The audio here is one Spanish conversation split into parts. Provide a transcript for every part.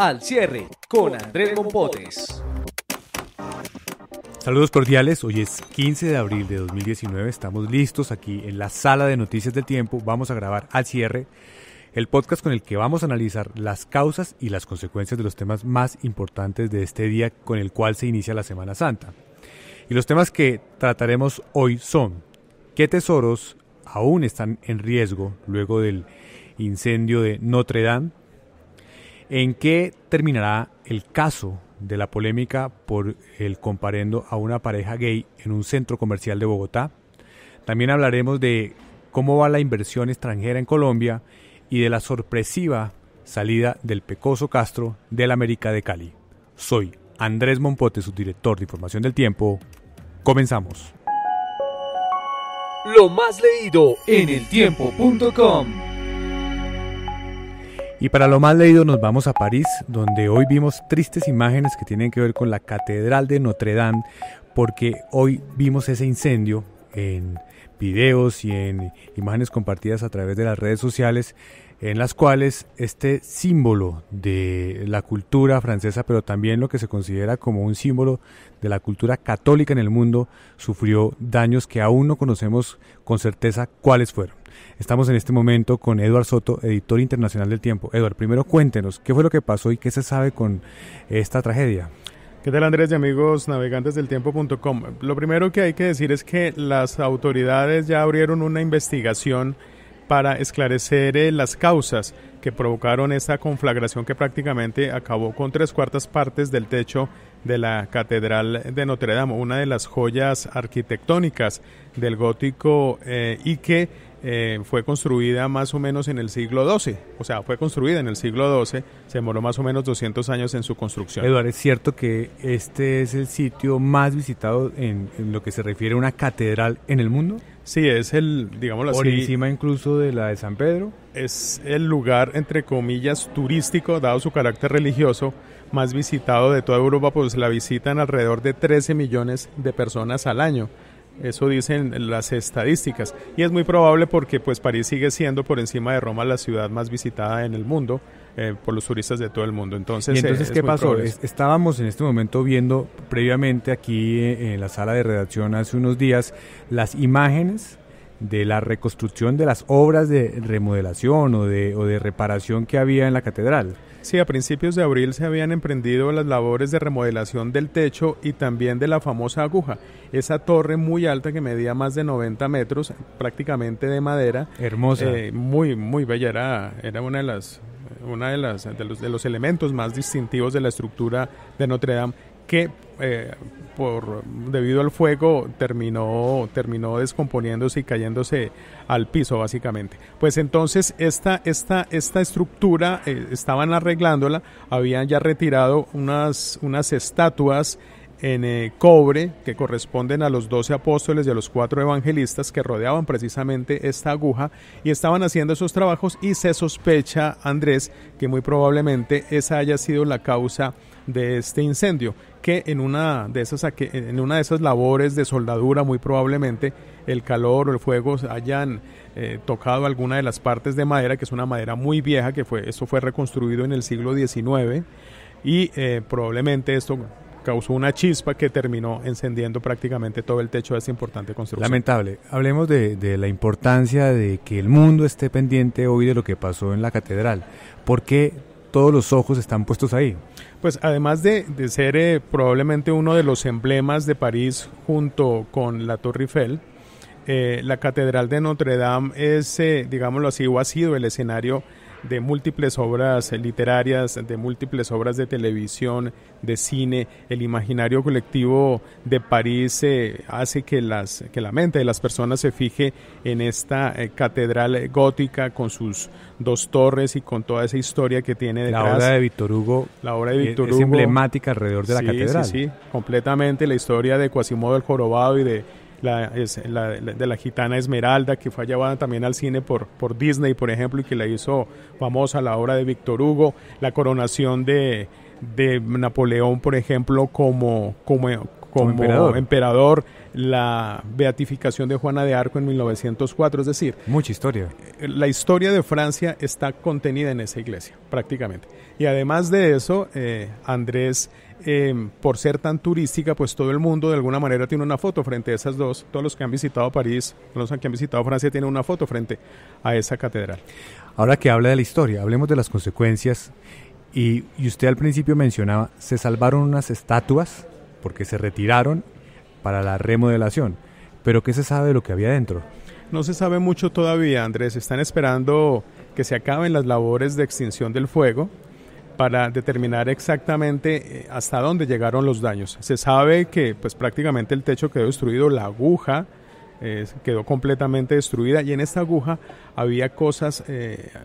Al Cierre con Andrés Mompotes. Saludos cordiales, hoy es 15 de abril de 2019, estamos listos aquí en la sala de noticias del tiempo, vamos a grabar Al Cierre, el podcast con el que vamos a analizar las causas y las consecuencias de los temas más importantes de este día con el cual se inicia la Semana Santa. Y los temas que trataremos hoy son: ¿qué tesoros aún están en riesgo luego del incendio de Notre Dame? ¿En qué terminará el caso de la polémica por el comparendo a una pareja gay en un centro comercial de Bogotá? También hablaremos de cómo va la inversión extranjera en Colombia y de la sorpresiva salida del Pecoso Castro del América de Cali. Soy Andrés Mompotes, subdirector de Información del Tiempo. Comenzamos. Lo más leído en eltiempo.com. Y para lo más leído nos vamos a París, donde hoy vimos tristes imágenes que tienen que ver con la Catedral de Notre Dame, porque hoy vimos ese incendio en videos y en imágenes compartidas a través de las redes sociales, en las cuales este símbolo de la cultura francesa, pero también lo que se considera como un símbolo de la cultura católica en el mundo, sufrió daños que aún no conocemos con certeza cuáles fueron. Estamos en este momento con Eduard Soto, editor internacional del Tiempo. Eduard, primero cuéntenos, ¿qué fue lo que pasó y qué se sabe con esta tragedia? ¿Qué tal, Andrés y amigos navegantes del tiempo.com? Lo primero que hay que decir es que las autoridades ya abrieron una investigación para esclarecer las causas que provocaron esta conflagración que prácticamente acabó con 3/4 partes del techo de la Catedral de Notre Dame, una de las joyas arquitectónicas del gótico y que fue construida más o menos en el siglo XII, o sea, fue construida en el siglo XII, se demoró más o menos 200 años en su construcción. Eduardo, ¿es cierto que este es el sitio más visitado en lo que se refiere a una catedral en el mundo? Sí, es el, digámoslo así, por encima incluso de la de San Pedro. Es el lugar, entre comillas, turístico, dado su carácter religioso, más visitado de toda Europa, pues la visitan alrededor de 13 millones de personas al año. Eso dicen las estadísticas, y es muy probable porque pues París sigue siendo por encima de Roma la ciudad más visitada en el mundo por los turistas de todo el mundo. Entonces, ¿y entonces qué pasó? Estábamos en este momento viendo previamente aquí en la sala de redacción hace unos días las imágenes de la reconstrucción de las obras de remodelación o de reparación que había en la catedral. Sí, a principios de abril se habían emprendido las labores de remodelación del techo y también de la famosa aguja, esa torre muy alta que medía más de 90 metros, prácticamente de madera. Hermosa. Muy, muy bella, era uno de los elementos más distintivos de la estructura de Notre Dame, que debido al fuego terminó descomponiéndose y cayéndose al piso, básicamente. Pues entonces esta estructura estaban arreglándola, habían ya retirado unas estatuas en cobre que corresponden a los 12 apóstoles y a los 4 evangelistas que rodeaban precisamente esta aguja y estaban haciendo esos trabajos, y se sospecha, Andrés, que muy probablemente esa haya sido la causa de este incendio, que en una de esas labores de soldadura muy probablemente el calor o el fuego hayan tocado alguna de las partes de madera, que es una madera muy vieja, esto fue reconstruido en el siglo XIX, y probablemente esto causó una chispa que terminó encendiendo prácticamente todo el techo de esta importante construcción. Lamentable. Hablemos de la importancia de que el mundo esté pendiente hoy de lo que pasó en la catedral. ¿Por qué todos los ojos están puestos ahí? Pues además de ser probablemente uno de los emblemas de París junto con la Torre Eiffel, la Catedral de Notre Dame es, digámoslo así, o ha sido el escenario de múltiples obras literarias, de múltiples obras de televisión, de cine. El imaginario colectivo de París hace que la mente de las personas se fije en esta catedral gótica con sus 2 torres y con toda esa historia que tiene detrás. La obra de Víctor Hugo es emblemática alrededor de la catedral. Sí, completamente. La historia de Quasimodo el Jorobado y de la gitana Esmeralda, que fue llevada también al cine por Disney, por ejemplo, y que la hizo famosa, la obra de Víctor Hugo, la coronación de Napoleón, por ejemplo, como como emperador, la beatificación de Juana de Arco en 1904, es decir, mucha historia. La historia de Francia está contenida en esa iglesia, prácticamente. Y además de eso, Andrés, por ser tan turística, pues todo el mundo de alguna manera tiene una foto frente a esas dos. Todos los que han visitado París, los que han visitado Francia tienen una foto frente a esa catedral. Ahora que habla de la historia, hablemos de las consecuencias. Y usted al principio mencionaba, se salvaron unas estatuas porque se retiraron para la remodelación. ¿Pero qué se sabe de lo que había dentro? No se sabe mucho todavía, Andrés. Están esperando que se acaben las labores de extinción del fuego para determinar exactamente hasta dónde llegaron los daños. Se sabe que pues prácticamente el techo quedó destruido, la aguja quedó completamente destruida, y en esta aguja había cosas,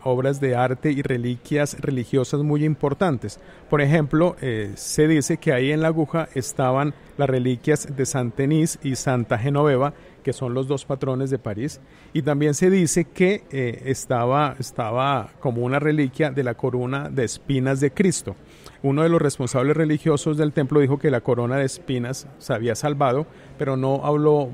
obras de arte y reliquias religiosas muy importantes. Por ejemplo, se dice que ahí en la aguja estaban las reliquias de Saint-Denis y Santa Genoveva, que son los dos patrones de París, y también se dice que estaba como una reliquia de la corona de espinas de Cristo. Uno de los responsables religiosos del templo dijo que la corona de espinas se había salvado, pero no habló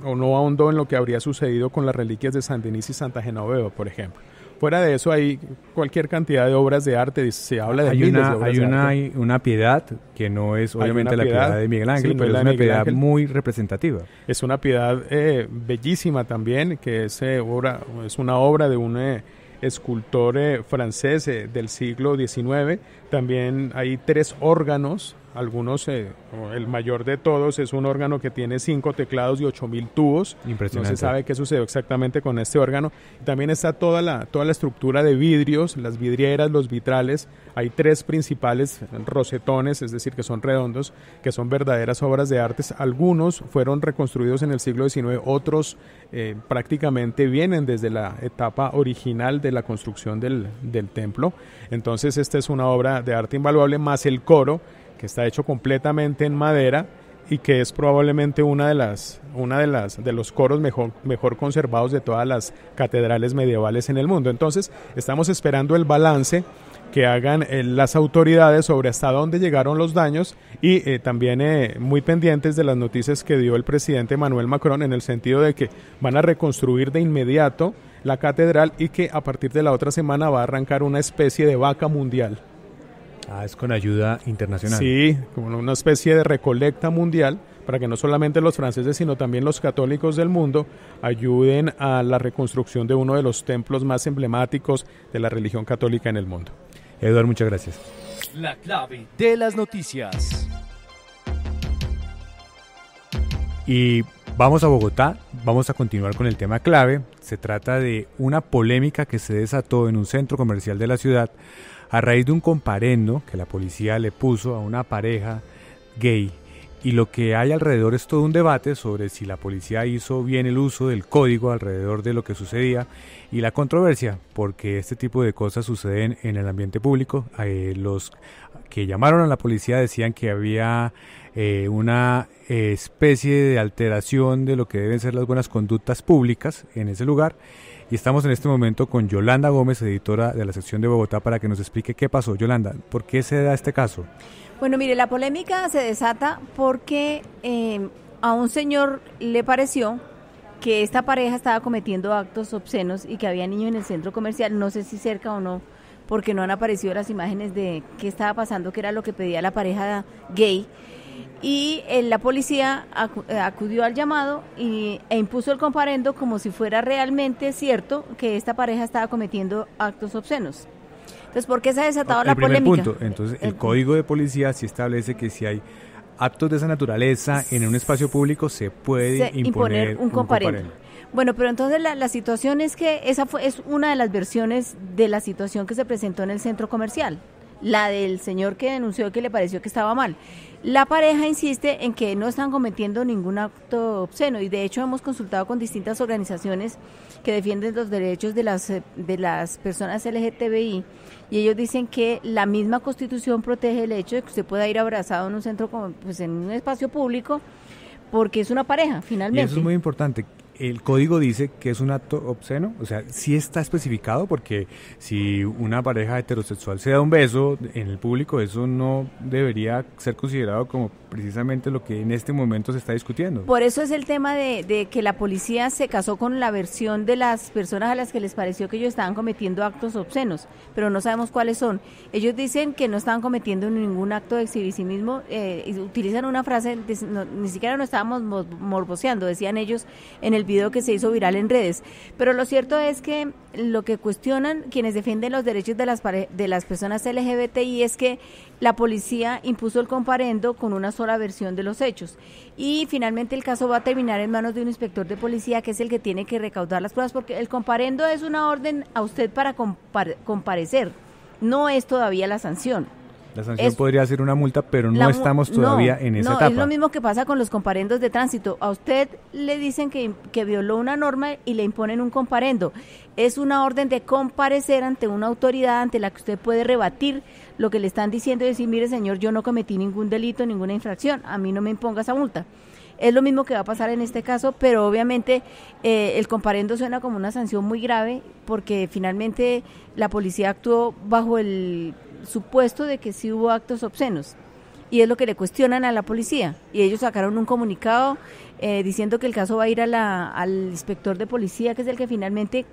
o no ahondó en lo que habría sucedido con las reliquias de Saint-Denis y Santa Genoveva, por ejemplo. Fuera de eso hay cualquier cantidad de obras de arte, se habla de miles de obras de arte. Hay una piedad que no es obviamente la piedad de Miguel Ángel, sí, pero es una piedad muy representativa. Es una piedad bellísima también, que es una obra de un escultor francés del siglo XIX. También hay 3 órganos. Algunos, el mayor de todos es un órgano que tiene 5 teclados y 8.000 tubos. Impresionante. No se sabe qué sucedió exactamente con este órgano. También está toda la estructura de vidrios, las vidrieras, los vitrales. Hay 3 principales rosetones, es decir, que son redondos, que son verdaderas obras de arte. Algunos fueron reconstruidos en el siglo XIX, otros prácticamente vienen desde la etapa original de la construcción del templo. Entonces esta es una obra de arte invaluable, más el coro, que está hecho completamente en madera y que es probablemente una de los coros mejor conservados de todas las catedrales medievales en el mundo. Entonces, estamos esperando el balance que hagan las autoridades sobre hasta dónde llegaron los daños, y también muy pendientes de las noticias que dio el presidente Emmanuel Macron, en el sentido de que van a reconstruir de inmediato la catedral y que a partir de la otra semana va a arrancar una especie de vaca mundial. Es con ayuda internacional. Sí, como una especie de recolecta mundial, para que no solamente los franceses, sino también los católicos del mundo ayuden a la reconstrucción de uno de los templos más emblemáticos de la religión católica en el mundo. Eduardo, muchas gracias. La clave de las noticias. Y vamos a Bogotá, vamos a continuar con el tema clave. Se trata de una polémica que se desató en un centro comercial de la ciudad a raíz de un comparendo que la policía le puso a una pareja gay, y lo que hay alrededor es todo un debate sobre si la policía hizo bien el uso del código alrededor de lo que sucedía, y la controversia, porque este tipo de cosas suceden en el ambiente público. Los que llamaron a la policía decían que había una especie de alteración de lo que deben ser las buenas conductas públicas en ese lugar. Y estamos en este momento con Yolanda Gómez, editora de la sección de Bogotá, para que nos explique qué pasó. Yolanda, ¿por qué se da este caso? Bueno, mire, la polémica se desata porque a un señor le pareció que esta pareja estaba cometiendo actos obscenos y que había niños en el centro comercial, no sé si cerca o no, porque no han aparecido las imágenes de qué estaba pasando, qué era lo que pedía la pareja gay. Y la policía acudió al llamado e impuso el comparendo como si fuera realmente cierto que esta pareja estaba cometiendo actos obscenos. Entonces, ¿por qué se ha desatado la polémica? Punto. Entonces, el código de policía sí establece que si hay actos de esa naturaleza en un espacio público se puede imponer un comparendo. Bueno, pero entonces la situación es que es una de las versiones de la situación que se presentó en el centro comercial, la del señor que denunció que le pareció que estaba mal. La pareja insiste en que no están cometiendo ningún acto obsceno, y de hecho hemos consultado con distintas organizaciones que defienden los derechos de las personas LGTBI, y ellos dicen que la misma Constitución protege el hecho de que usted pueda ir abrazado en un centro, pues en un espacio público, porque es una pareja, finalmente. Y eso es muy importante. El código dice que es un acto obsceno, o sea, sí está especificado, porque si una pareja heterosexual se da un beso en el público, eso no debería ser considerado como precisamente lo que en este momento se está discutiendo. Por eso es el tema de que la policía se casó con la versión de las personas a las que les pareció que ellos estaban cometiendo actos obscenos, pero no sabemos cuáles son. Ellos dicen que no estaban cometiendo ningún acto de exhibicionismo, y utilizan una frase, ni siquiera nos estábamos morboseando, decían ellos en el video que se hizo viral en redes. Pero lo cierto es que lo que cuestionan quienes defienden los derechos de las personas LGBTI es que la policía impuso el comparendo con una sola versión de los hechos, y finalmente el caso va a terminar en manos de un inspector de policía, que es el que tiene que recaudar las pruebas, porque el comparendo es una orden a usted para comparecer, no es todavía la sanción. La sanción podría ser una multa, pero no estamos todavía en esa etapa. No, es lo mismo que pasa con los comparendos de tránsito. A usted le dicen que violó una norma y le imponen un comparendo. Es una orden de comparecer ante una autoridad ante la que usted puede rebatir lo que le están diciendo y decir, mire señor, yo no cometí ningún delito, ninguna infracción, a mí no me imponga esa multa. Es lo mismo que va a pasar en este caso, pero obviamente el comparendo suena como una sanción muy grave, porque finalmente la policía actuó bajo el supuesto de que sí hubo actos obscenos, y es lo que le cuestionan a la policía, y ellos sacaron un comunicado diciendo que el caso va a ir al inspector de policía, que es el que finalmente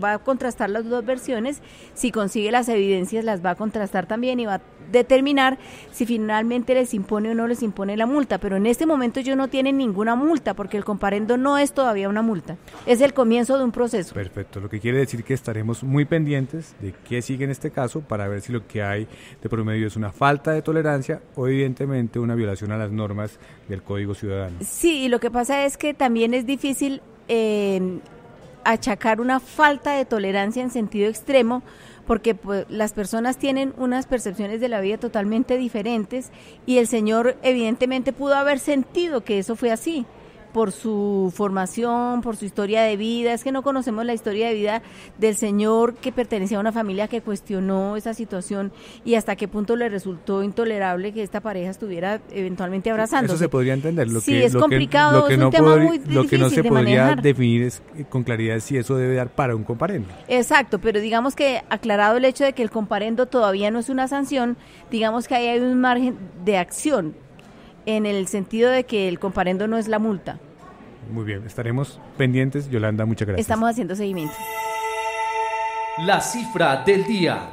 va a contrastar las dos versiones. Si consigue las evidencias, las va a contrastar también y va a determinar si finalmente les impone o no les impone la multa, pero en este momento ellos no tienen ninguna multa, porque el comparendo no es todavía una multa, es el comienzo de un proceso. Perfecto, lo que quiere decir que estaremos muy pendientes de qué sigue en este caso, para ver si lo que hay de promedio es una falta de tolerancia o evidentemente una violación a las normas del Código Ciudadano. Sí, y lo que pasa es que también es difícil achacar una falta de tolerancia en sentido extremo, porque pues, las personas tienen unas percepciones de la vida totalmente diferentes, y el señor evidentemente pudo haber sentido que eso fue así, por su formación, por su historia de vida. Es que no conocemos la historia de vida del señor, que pertenecía a una familia que cuestionó esa situación, y hasta qué punto le resultó intolerable que esta pareja estuviera eventualmente abrazándose. Eso se podría entender. Es complicado, es un tema muy difícil de manejar. Lo que no se podría definir es con claridad si eso debe dar para un comparendo. Exacto, pero digamos que aclarado el hecho de que el comparendo todavía no es una sanción, digamos que ahí hay un margen de acción, en el sentido de que el comparendo no es la multa. Muy bien, estaremos pendientes. Yolanda, muchas gracias. Estamos haciendo seguimiento. La cifra del día.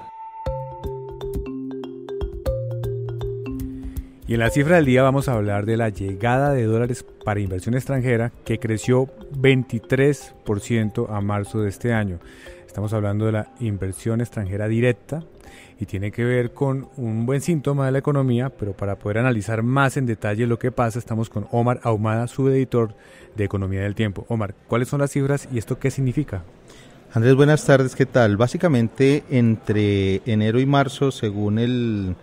Y en la cifra del día vamos a hablar de la llegada de dólares para inversión extranjera, que creció 23% a marzo de este año. Estamos hablando de la inversión extranjera directa, y tiene que ver con un buen síntoma de la economía, pero para poder analizar más en detalle lo que pasa, estamos con Omar Ahumada, subeditor de Economía del Tiempo. Omar, ¿cuáles son las cifras y esto qué significa? Andrés, buenas tardes, ¿qué tal? Básicamente entre enero y marzo, según el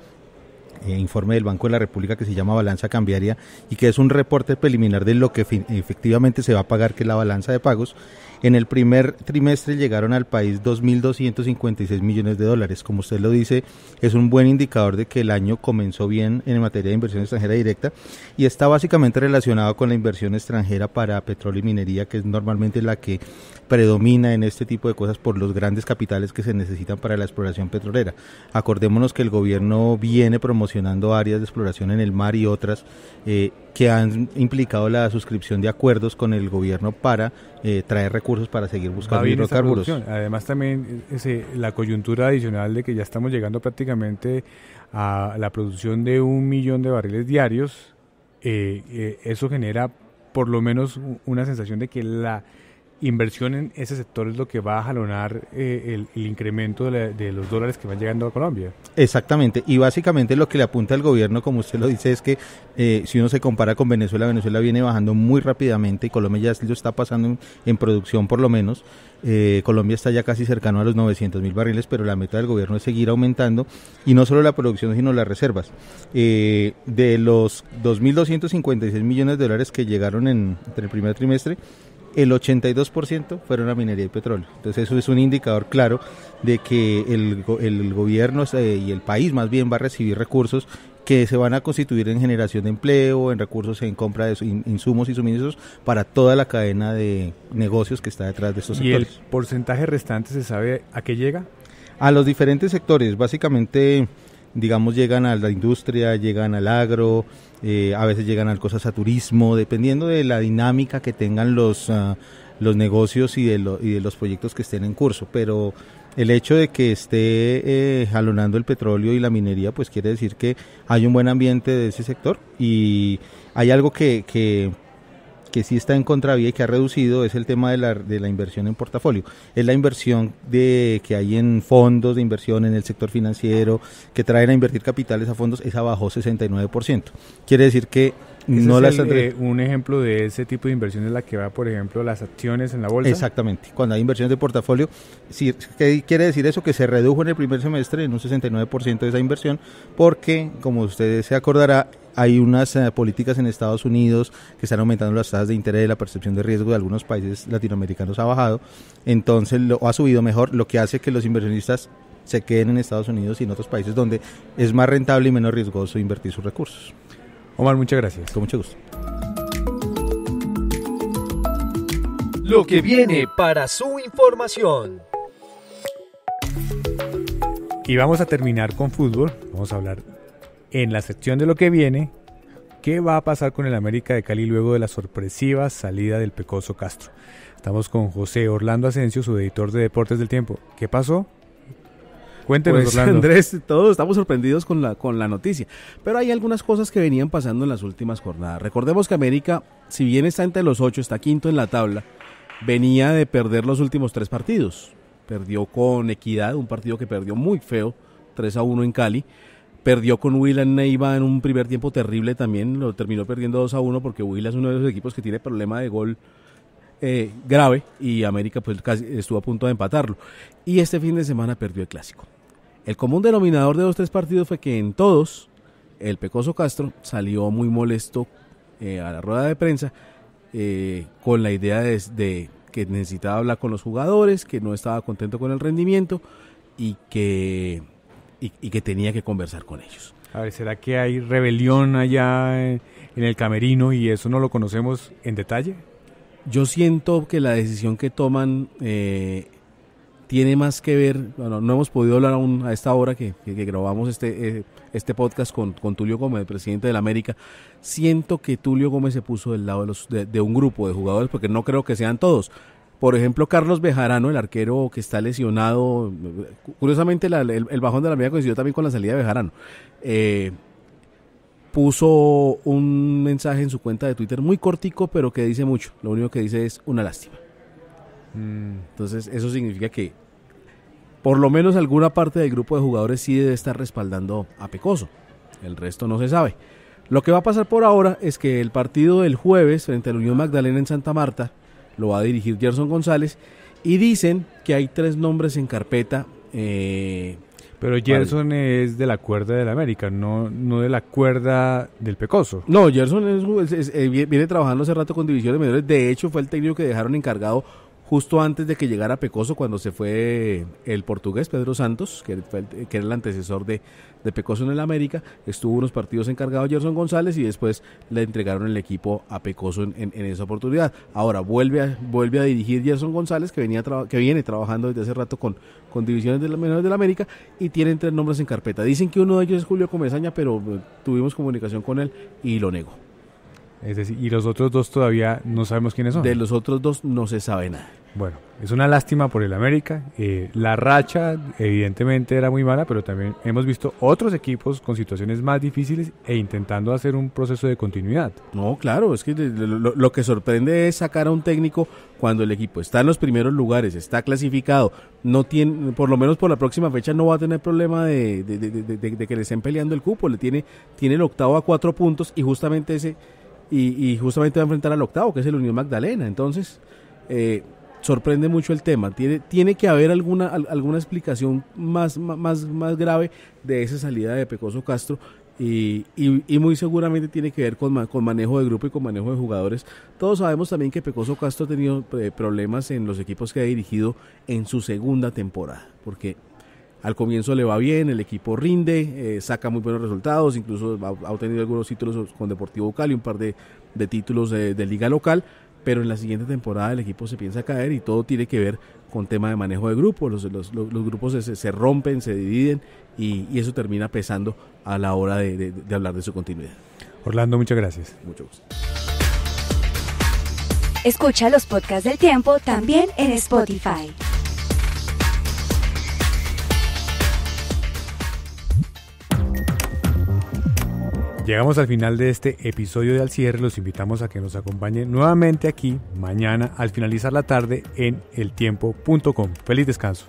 informe del Banco de la República, que se llama balanza cambiaria, y que es un reporte preliminar de lo que efectivamente se va a pagar, que es la balanza de pagos, en el primer trimestre llegaron al país 2.256 millones de dólares. Como usted lo dice, es un buen indicador de que el año comenzó bien en materia de inversión extranjera directa, y está básicamente relacionado con la inversión extranjera para petróleo y minería, que es normalmente la que predomina en este tipo de cosas por los grandes capitales que se necesitan para la exploración petrolera. Acordémonos que el gobierno viene promocionando áreas de exploración en el mar y otras que han implicado la suscripción de acuerdos con el gobierno para traer recursos para seguir buscando hidrocarburos. Además también la coyuntura adicional de que ya estamos llegando prácticamente a la producción de 1 millón de barriles diarios, eso genera por lo menos una sensación de que la inversión en ese sector es lo que va a jalonar el incremento de los dólares que van llegando a Colombia. Exactamente, y básicamente lo que le apunta al gobierno, como usted lo dice, es que si uno se compara con Venezuela viene bajando muy rápidamente, y Colombia ya lo está pasando en producción por lo menos. Colombia está ya casi cercano a los 900.000 barriles, pero la meta del gobierno es seguir aumentando, y no solo la producción sino las reservas. De los 2.256 millones de dólares que llegaron entre el primer trimestre, el 82% fueron a minería y petróleo. Entonces eso es un indicador claro de que el gobierno y el país más bien va a recibir recursos que se van a constituir en generación de empleo, en recursos en compra de insumos y suministros para toda la cadena de negocios que está detrás de estos sectores. ¿Y el porcentaje restante se sabe a qué llega? A los diferentes sectores, básicamente digamos, llegan a la industria, llegan al agro, a veces llegan a cosas a turismo, dependiendo de la dinámica que tengan los negocios y de los proyectos que estén en curso, pero el hecho de que esté jalonando el petróleo y la minería, pues quiere decir que hay un buen ambiente de ese sector, y hay algo que sí está en contravía y que ha reducido, es el tema de la inversión en portafolio. Es la inversión que hay en fondos de inversión en el sector financiero, que traen a invertir capitales a fondos, esa bajó 69%. Quiere decir que no las... un ejemplo de ese tipo de inversión es la que va, por ejemplo, las acciones en la bolsa. Exactamente, cuando hay inversiones de portafolio, sí, ¿qué quiere decir eso? Que se redujo en el primer semestre en un 69% de esa inversión, porque, como usted se acordará, hay unas políticas en Estados Unidos que están aumentando las tasas de interés, la percepción de riesgo de algunos países latinoamericanos ha bajado, entonces ha subido mejor, lo que hace que los inversionistas se queden en Estados Unidos y en otros países donde es más rentable y menos riesgoso invertir sus recursos. Omar, muchas gracias. Con mucho gusto. Lo que viene para su información. Y vamos a terminar con fútbol. Vamos a hablar en la sección de lo que viene. ¿Qué va a pasar con el América de Cali luego de la sorpresiva salida del Pecoso Castro? Estamos con José Orlando Asensio, su editor de Deportes del Tiempo. ¿Qué pasó? Cuéntenos, pues, Orlando. Andrés, todos estamos sorprendidos con la noticia, pero hay algunas cosas que venían pasando en las últimas jornadas. Recordemos que América, si bien está entre los 8, está quinto en la tabla, venía de perder los últimos 3 partidos. Perdió con Equidad, un partido que perdió muy feo, 3-1 en Cali. Perdió con Huila en Neiva en un primer tiempo terrible también, lo terminó perdiendo 2-1 porque Huila es uno de esos equipos que tiene problema de gol grave, y América pues casi estuvo a punto de empatarlo. Y este fin de semana perdió el Clásico. El común denominador de los 3 partidos fue que en todos el Pecoso Castro salió muy molesto a la rueda de prensa con la idea de que necesitaba hablar con los jugadores, que no estaba contento con el rendimiento y que tenía que conversar con ellos. A ver, ¿será que hay rebelión allá en el camerino y eso no lo conocemos en detalle? Yo siento que la decisión que toman tiene más que ver, bueno, no hemos podido hablar aún a esta hora que grabamos este podcast con Tulio Gómez, el presidente de la América. Siento que Tulio Gómez se puso del lado de un grupo de jugadores, porque no creo que sean todos. Por ejemplo, Carlos Bejarano, el arquero que está lesionado, curiosamente el bajón de la América coincidió también con la salida de Bejarano. Puso un mensaje en su cuenta de Twitter muy cortico, pero que dice mucho. Lo único que dice es una lástima. Entonces eso significa que por lo menos alguna parte del grupo de jugadores sí debe estar respaldando a Pecoso. El resto no se sabe. Lo que va a pasar por ahora es que el partido del jueves frente al Unión Magdalena en Santa Marta lo va a dirigir Gerson González, y dicen que hay 3 nombres en carpeta. Pero Gerson es de la cuerda del América, no de la cuerda del Pecoso. No, Gerson viene trabajando hace rato con divisiones menores. De hecho, fue el técnico que dejaron encargado justo antes de que llegara Pecoso, cuando se fue el portugués Pedro Santos, que era el antecesor de Pecoso en el América. Estuvo unos partidos encargado Gerson González y después le entregaron el equipo a Pecoso en esa oportunidad. Ahora vuelve a dirigir Gerson González, que viene trabajando desde hace rato con divisiones menores del América, y tienen 3 nombres en carpeta. Dicen que uno de ellos es Julio Comesaña, pero tuvimos comunicación con él y lo negó. Es decir, y los otros 2 todavía no sabemos quiénes son. De los otros 2 no se sabe nada. Bueno, es una lástima por el América. La racha evidentemente era muy mala, pero también hemos visto otros equipos con situaciones más difíciles e intentando hacer un proceso de continuidad. No, claro, es que lo que sorprende es sacar a un técnico cuando el equipo está en los primeros lugares, está clasificado, no tiene, por lo menos por la próxima fecha no va a tener problema de que le estén peleando el cupo. Tiene el octavo a 4 puntos y justamente justamente va a enfrentar al octavo, que es el Unión Magdalena. Entonces sorprende mucho el tema. Tiene que haber alguna explicación más grave de esa salida de Pecoso Castro, y muy seguramente tiene que ver con manejo de grupo y con manejo de jugadores. Todos sabemos también que Pecoso Castro ha tenido problemas en los equipos que ha dirigido en su segunda temporada, porque al comienzo le va bien, el equipo rinde, saca muy buenos resultados, incluso ha obtenido algunos títulos con Deportivo Cali, un par de títulos de liga local, pero en la siguiente temporada el equipo se piensa caer y todo tiene que ver con tema de manejo de grupo. Los grupos se rompen, se dividen y eso termina pesando a la hora de hablar de su continuidad. Orlando, muchas gracias. Mucho gusto. Escucha los podcasts del Tiempo también en Spotify. Llegamos al final de este episodio de Al Cierre. Los invitamos a que nos acompañen nuevamente aquí mañana al finalizar la tarde en eltiempo.com. Feliz descanso.